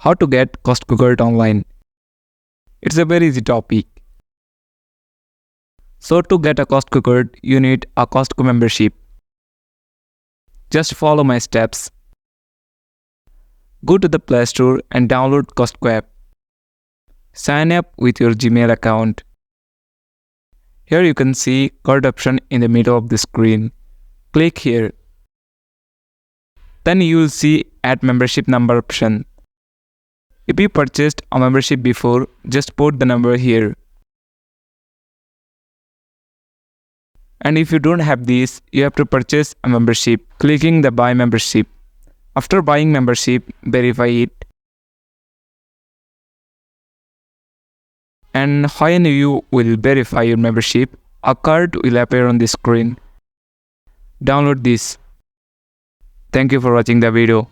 How to get Costco card online. It's a very easy topic. So to get a Costco card, you need a Costco membership. Just follow my steps. Go to the Play Store and download Costco app. Sign up with your Gmail account. Here you can see card option in the middle of the screen. Click here. Then you will see add membership number option. If you purchased a membership before, just put the number here. And if you don't have this, you have to purchase a membership, clicking the buy membership. After buying membership, verify it. And when you will verify your membership, a card will appear on the screen. Download this. Thank you for watching the video.